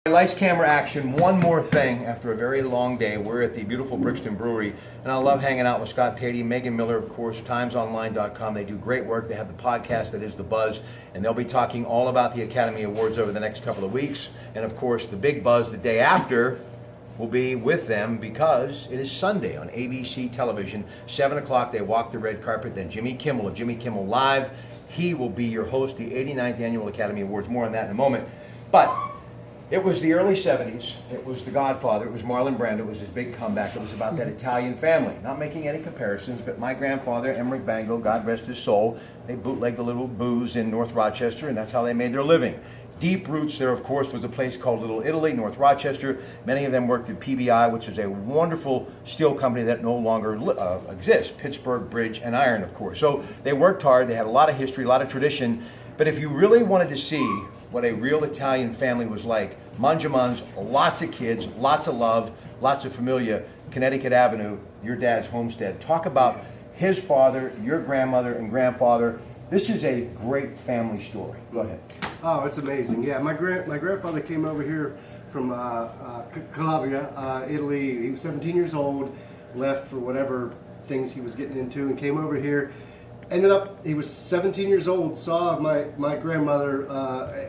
Lights, camera, action. One more thing. After a very long day, we're at the beautiful Brixton Brewery, and I love hanging out with Scott Tatey, Megan Miller, of course, timesonline.com. They do great work. They have the podcast that is The Buzz, and they'll be talking all about the Academy Awards over the next couple of weeks. And of course, the big buzz the day after will be with them because it is Sunday on ABC television, 7 o'clock. They walk the red carpet. Then Jimmy Kimmel of Jimmy Kimmel Live. He will be your host, the 89th Annual Academy Awards. More on that in a moment. But it was the early 70s. It was The Godfather. It was Marlon Brando. It was his big comeback. It was about that Italian family. Not making any comparisons, but my grandfather, Emmerich Bango, God rest his soul, they bootlegged a little booze in North Rochester, and that's how they made their living. Deep roots there, of course, was a place called Little Italy, North Rochester. Many of them worked at PBI, which is a wonderful steel company that no longer exists. Pittsburgh Bridge and Iron, of course. So they worked hard. They had a lot of history, a lot of tradition. But if you really wanted to see what a real Italian family was like, Mangiaman's, lots of kids, lots of love, lots of familia, Connecticut Avenue, your dad's homestead. Talk about his father, your grandmother and grandfather. This is a great family story. Go ahead. Oh, it's amazing. Yeah, my grandfather came over here from Calabria, Italy. He was 17 years old, left for whatever things he was getting into, and came over here. Ended up, he was 17 years old, saw my grandmother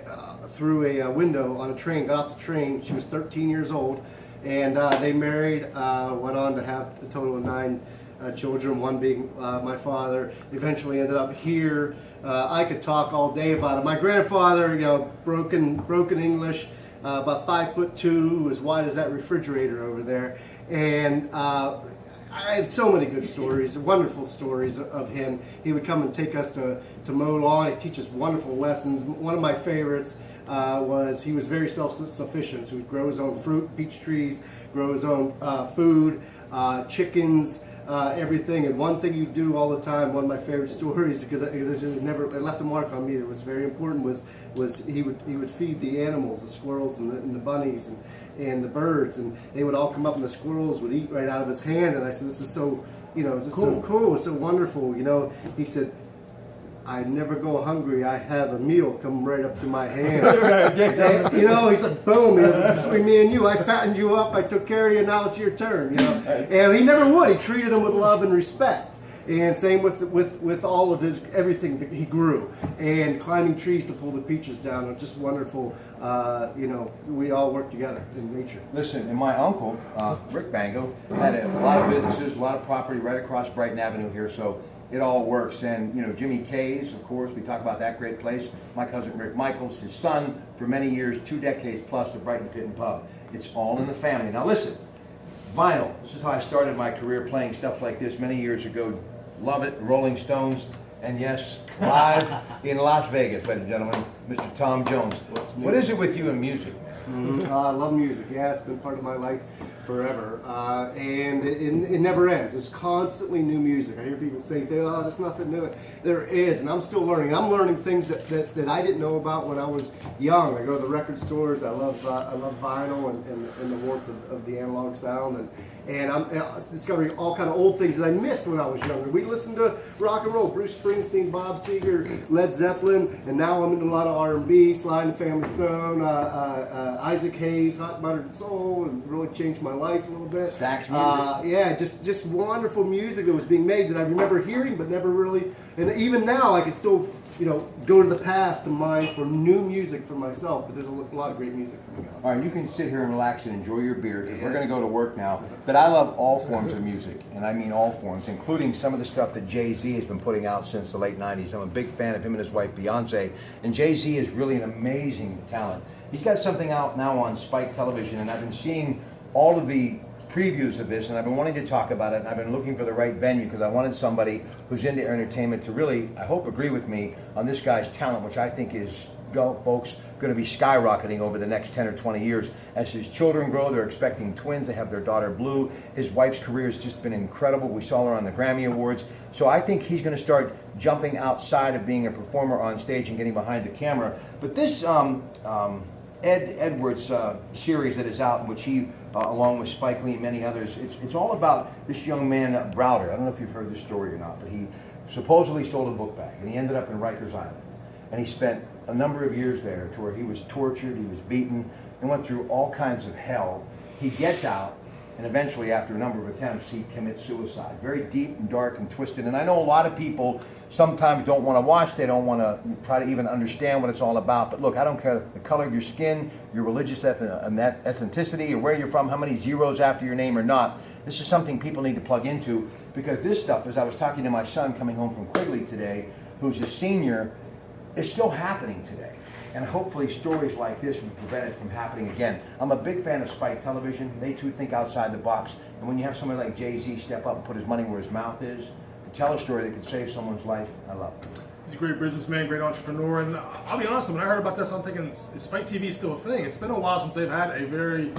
through a window on a train, got off the train. She was 13 years old, and they married, went on to have a total of 9 children, one being my father. Eventually ended up here. I could talk all day about it. My grandfather, broken English, about 5'2", as wide as that refrigerator over there, and I had so many good stories, wonderful stories of him. He would come and take us to mow lawn. He'd teach us wonderful lessons. One of my favorites was he was very self-sufficient. So he'd grow his own fruit, peach trees, grow his own food, chickens, everything. And one thing he'd do all the time, one of my favorite stories, because it left a mark on me that was very important, was he would feed the animals, the squirrels and the bunnies and the birds, and they would all come up and the squirrels would eat right out of his hand. And I said, this is so, so cool, so wonderful. He said, I never go hungry. I have a meal come right up to my hand. And, he said, boom, it was between me and you. I fattened you up. I took care of you. Now it's your turn. And he never would. He treated them with love and respect. And same with all of his everything that he grew, and climbing trees to pull the peaches down. It's just wonderful. We all work together in nature. Listen, and my uncle, Rick Bango, had a lot of businesses, a lot of property right across Brighton Avenue here, so it all works. And, Jimmy K's, of course, we talk about that great place. My cousin Rick Michaels, his son, for many years, 2 decades plus, the Brighton Pit and Pub. It's all in the family. Now listen, vinyl. This is how I started my career playing stuff like this many years ago. Love it, Rolling Stones, and yes, live in Las Vegas, ladies and gentlemen, Mr. Tom Jones. What is it with you and music, man? I love music. Yeah, it's been part of my life forever, and it never ends. There's constantly new music. I hear people say, "Oh, there's nothing new." There is, and I'm still learning. I'm learning things that I didn't know about when I was young. I go to the record stores. I love vinyl and the warmth of the analog sound, and I'm discovering all kind of old things that I missed when I was younger. We listened to rock and roll, Bruce Springsteen, Bob Seger, Led Zeppelin, and now I'm into a lot of R&B, Sly and the Family Stone, Isaac Hayes, Hot Buttered Soul has really changed my life a little bit. Stax music. Just wonderful music that was being made that I remember hearing but never really, and even now I can still go to the past to mine for new music for myself, but there's a lot of great music coming out. All right, you can sit here and relax and enjoy your beer because we're going to go to work now. But I love all forms of music, and I mean all forms, including some of the stuff that Jay-Z has been putting out since the late 90s. I'm a big fan of him and his wife, Beyonce, and Jay-Z is really an amazing talent. He's got something out now on Spike Television, and I've been seeing all of the previews of this, and I've been wanting to talk about it, and I've been looking for the right venue because I wanted somebody who's into entertainment to really, I hope, agree with me on this guy's talent, which I think is, folks, going to be skyrocketing over the next 10 or 20 years. As his children grow, they're expecting twins. They have their daughter, Blue. His wife's career has just been incredible. We saw her on the Grammy Awards. So I think he's going to start jumping outside of being a performer on stage and getting behind the camera. But this Ed Edwards series that is out, in which he, along with Spike Lee and many others, it's all about this young man, Browder. I don't know if you've heard this story or not, but he supposedly stole a book bag, and he ended up in Rikers Island. And he spent a number of years there to where he was tortured, he was beaten, and went through all kinds of hell. He gets out, and eventually, after a number of attempts, he commits suicide. Very deep and dark and twisted. And I know a lot of people sometimes don't want to watch. They don't want to try to even understand what it's all about. But look, I don't care the color of your skin, your religious ethnicity, or where you're from, how many zeros after your name or not. This is something people need to plug into, because this stuff, as I was talking to my son coming home from Quigley today, who's a senior, is still happening today. And hopefully stories like this will prevent it from happening again. I'm a big fan of Spike Television. They too think outside the box. And when you have somebody like Jay-Z step up and put his money where his mouth is, to tell a story that could save someone's life, I love it. He's a great businessman, great entrepreneur. And I'll be honest, when I heard about this, I'm thinking, is Spike TV still a thing? It's been a while since they've had a very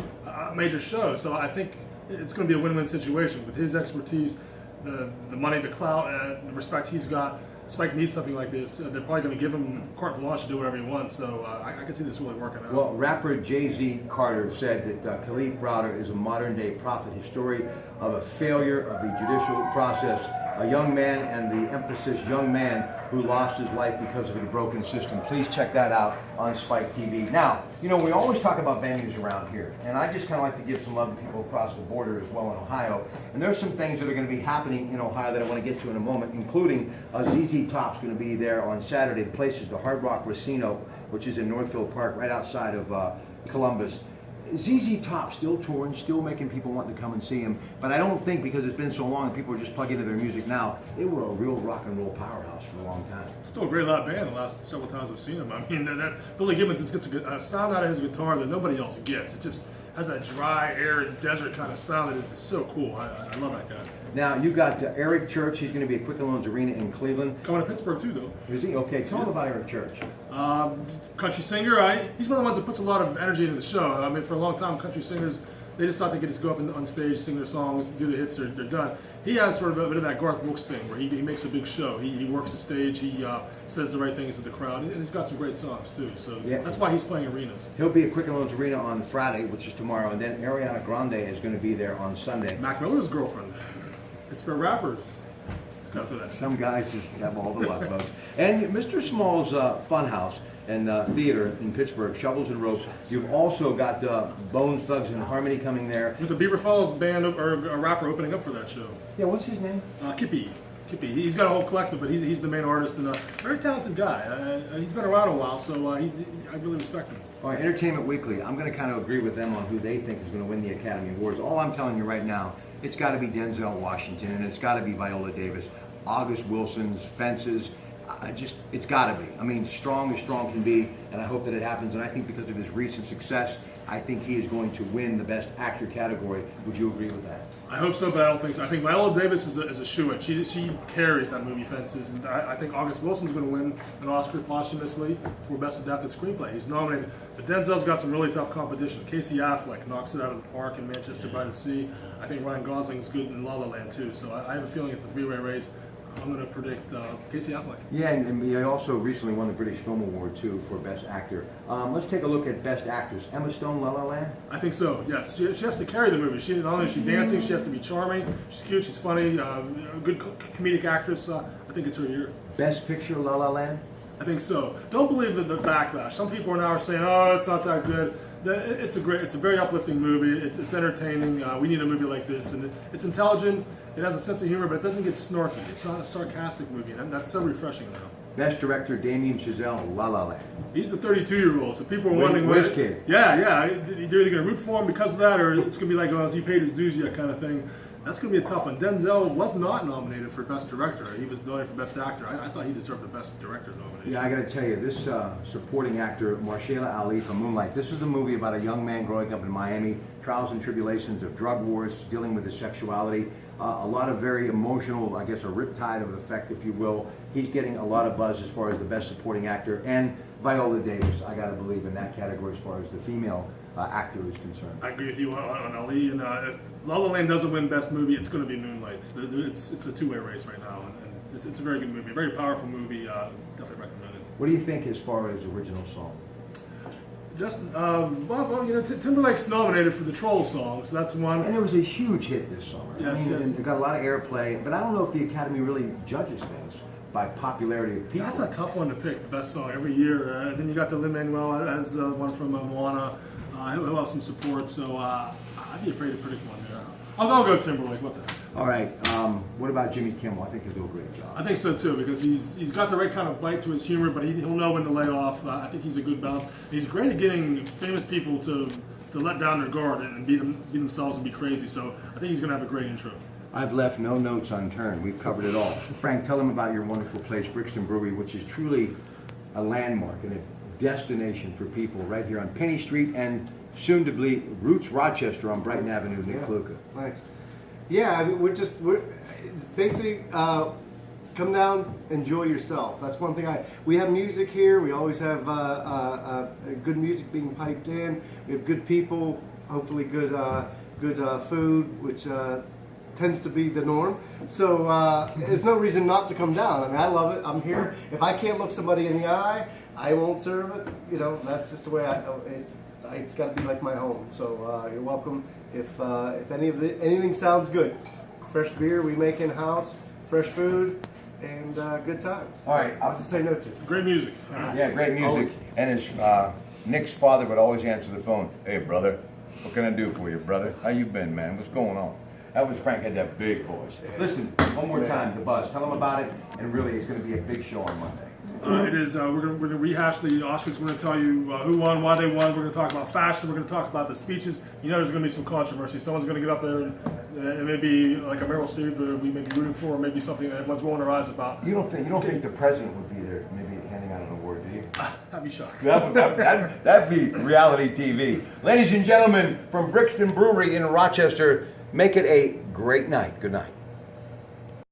major show. So I think it's going to be a win-win situation. With his expertise, the money, the clout, the respect he's got, Spike needs something like this. They're probably going to give him carte blanche to do whatever he wants. So I can see this really working out. Well, rapper Jay-Z Carter said that Khalif Browder is a modern-day prophet. His story of a failure of the judicial process, a young man, and the emphasis young man who lost his life because of a broken system. Please check that out on Spike TV. Now, you know, we always talk about venues around here, and I just kind of like to give some love to people across the border as well in Ohio. And there's some things that are going to be happening in Ohio that I want to get to in a moment, including ZZ Top's going to be there on Saturday. The place is the Hard Rock Casino, which is in Northfield Park, right outside of Columbus. ZZ Top still touring, still making people want to come and see him, but I don't think, because it's been so long and people are just plugging into their music now, they were a real rock and roll powerhouse for a long time. Still a great live band the last several times I've seen him. I mean, that Billy Gibbons just gets a sound out of his guitar that nobody else gets. It just has that dry, arid, desert kind of sound that is just so cool. I love that guy. Now, you got Eric Church. He's going to be at Quicken Loans Arena in Cleveland. Coming to Pittsburgh too, though. Is he? Okay, tell him about Eric Church. Country singer. He's one of the ones that puts a lot of energy into the show. I mean, for a long time, country singers, they just thought they could just go up on stage, sing their songs, do the hits, they're done. He has sort of a bit of that Garth Brooks thing where he makes a big show. He works the stage, he says the right things to the crowd, and he's got some great songs too. So yeah, that's why he's playing arenas. He'll be at Quicken Loans Arena on Friday, which is tomorrow, and then Ariana Grande is going to be there on Sunday. Mac Miller's girlfriend. It's for rappers. Got to that. Some guys just have all the luck, folks. And Mr. Small's Funhouse and theater in Pittsburgh, Shovels and Ropes. You've also got Bones, Thugs, and Harmony coming there. With the Beaver Falls band or a rapper opening up for that show. Yeah, what's his name? Kippy. He's got a whole collective, but he's the main artist and a very talented guy. He's been around a while, so I really respect him. All right, Entertainment Weekly. I'm going to kind of agree with them on who they think is going to win the Academy Awards. All I'm telling you right now, it's got to be Denzel Washington, and it's got to be Viola Davis, August Wilson's Fences. It's got to be. I mean, strong as strong can be, and I hope that it happens. And I think because of his recent success, I think he is going to win the Best Actor category. Would you agree with that? I hope so, but I don't think so. I think Viola Davis is a shoo-in. She carries that movie, Fences, and I think August Wilson's going to win an Oscar posthumously for Best Adapted Screenplay. He's nominated, but Denzel's got some really tough competition. Casey Affleck knocks it out of the park in Manchester by the Sea. I think Ryan Gosling's good in La La Land too, so I have a feeling it's a three-way race. I'm going to predict Casey Affleck. Yeah, and he also recently won the British Film Award, too, for Best Actor. Let's take a look at Best Actress. Emma Stone, La La Land? I think so, yes. She has to carry the movie. Not only is she dancing, she has to be charming. She's cute, she's funny, a good comedic actress. I think it's her year. Best Picture, La La Land? I think so. Don't believe the backlash. Some people are now saying, oh, it's not that good. It's a very uplifting movie. It's entertaining. We need a movie like this, and it's intelligent. It has a sense of humor, but it doesn't get snarky. It's not a sarcastic movie, and that's so refreshing now. Best Director, Damien Chazelle, La La Land. He's the 32-year-old, so people are wondering, Whiz Kid. Yeah. They're either going to root for him because of that, or it's going to be like, oh, has he paid his dues yet kind of thing. That's going to be a tough one. Denzel was not nominated for Best Director. He was nominated for Best Actor. I thought he deserved the Best Director nomination. Yeah, I got to tell you, this supporting actor, Mahershala Ali from Moonlight, this is a movie about a young man growing up in Miami, trials and tribulations of drug wars, dealing with his sexuality. A lot of very emotional, I guess, a riptide of effect, if you will. He's getting a lot of buzz as far as the Best Supporting Actor. And Viola Davis, I got to believe, in that category as far as the female actor is concerned. I agree with you on Ali. And if La La Land doesn't win Best Movie, it's going to be Moonlight. It's a two-way race right now, and it's a very good movie, a very powerful movie. Definitely recommend it. What do you think as far as original song? Timberlake's nominated for the Troll song, so that's one. And it was a huge hit this summer. Yes. It got a lot of airplay, but I don't know if the Academy really judges things by popularity of people. That's a tough one to pick, the best song every year. Then you got the Lin-Manuel as one from Moana. He'll have some support, so I'd be afraid to predict one there. I'll go Timberlake. What the heck? All right. What about Jimmy Kimmel? I think he'll do a great job. I think so too, because he's got the right kind of bite to his humor, but he'll know when to lay off. I think he's a good balance. He's great at getting famous people to let down their guard and be themselves and be crazy. So I think he's going to have a great intro. I've left no notes unturned. We've covered it all. Frank, tell them about your wonderful place, Brixton Brewery, which is truly a landmark and a destination for people right here on Penny Street and soon to be Roots Rochester on Brighton Avenue, Nick Luca. Thanks. Yeah, I mean, we're basically come down, enjoy yourself. That's one thing. We have music here. We always have good music being piped in. We have good people. Hopefully, good food, which tends to be the norm. So there's no reason not to come down. I mean, I love it. I'm here. If I can't look somebody in the eye, I won't serve it. You know, that's just the way it's got to be like my home. So you're welcome. If anything sounds good, fresh beer we make in house, fresh food, and good times. All right. What's to say no to? Great music. Yeah, great music. Always. And his Nick's father would always answer the phone. Hey, brother, what can I do for you, brother? How you been, man? What's going on? That was Frank, had that big voice. Listen, one more time, The Buzz. Tell them about it. And really, it's going to be a big show on Monday. It is. We're gonna rehash the Oscars. We're gonna tell you who won, why they won. We're gonna talk about fashion. We're gonna talk about the speeches. You know, there's gonna be some controversy. Someone's gonna get up there and maybe like a Meryl Streep, or we may be rooting for, or maybe something that everyone's rolling their eyes about. You don't think the president would be there, maybe handing out an award, do you? I'd be shocked. That'd be reality TV. Ladies and gentlemen, from Brixton Brewery in Rochester, make it a great night. Good night.